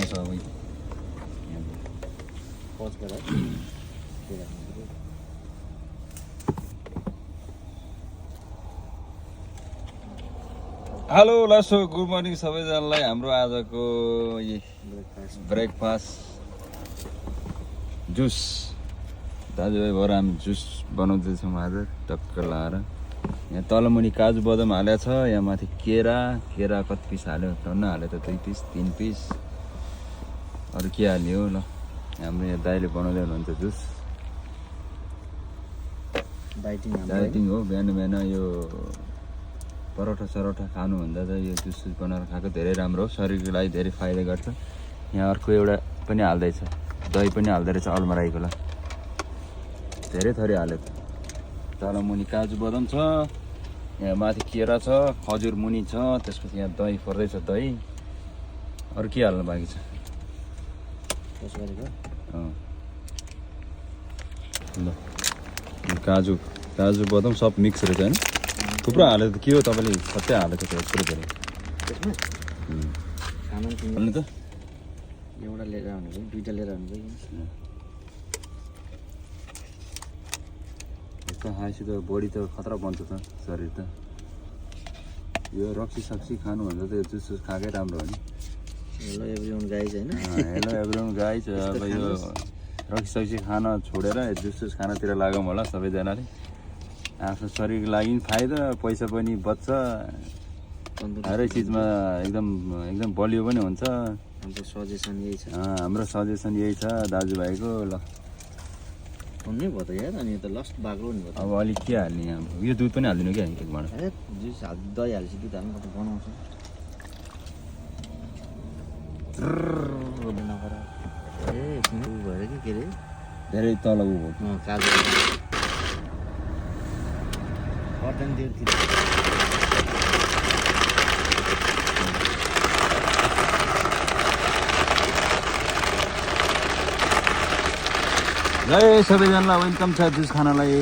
छ अब पज गर हेलो लासो गुड मर्निङ सबैजनालाई हाम्रो आजको ब्रेकफास्ट जुस दाजुभाइ भएर हामी जुस बनाउँदैछौँ आज टक्क लाएर यहाँ तलमुनि काजु बदाम हालेको छ यहाँ माथि केरा कति पिस हाल्यो टन्न हाल्यो त 2 पिस 3 पिस अरू के हाल्यो ल हाम्रो यहाँ दाइले बनाउँदै हुनुहुन्छ जुस डाइटिङ हो बिहान यो परोठा खानुभन्दा चाहिँ यो जुस बनाएर खाएको धेरै राम्रो हो शरीरको लागि धेरै फाइदा गर्छ यहाँ अर्को एउटा पनि हाल्दैछ दही पनि हाल्दो रहेछ अलमराईको ला धेरै थरी हाल्यो तल मुनि काजु बदाम छ यहाँ माथि केरा छ खजुर मुनि छ त्यसपछि यहाँ दही पर्दैछ दही अरू के हाल्नु बाँकी छ ल काजु बदाम सब मिक्स रहेछ होइन थुप्रो हालेको त के हो तपाईँले सबै हालेको छ यत्रो धेरै हाल्नु त एउटा लिएर आउनु भयो दुईटा लिएर आउनु भयो यस्तो खाएपछि त बडी त खतरा बन्छ त शरीर त यो रक्सी खानुभन्दा त यो जुस खाएकै राम्रो हो नि हेलो एभ्रीवन गाइज होइन हेलो एभ्रीवन गाइज अब यो रक्सी खान छोडेर जुस खानातिर लागौँ होला सबैजनाले आफ्नो शरीरको लागि पनि फाइदा पैसा पनि बच्छ हरै चिजमा एकदम बलियो पनि हुन्छ हाम्रो सजेसन यही छ हाम्रो सजेसन यही छ दाजुभाइको ल हुनै भयो त यार अनि त लस्ट बाग्लो नि भयो अब अलिक के हाल्ने यहाँ यो दुध पनि हालिदिनु क्या एकबाट जुस दही हालेपछि दुध हाल्नु त बनाउँछ ए भएर कि के अरे धेरै तल उ भयो काजु कटन दिएर जय सबैजनालाई वेलकम छ जुस खानालाई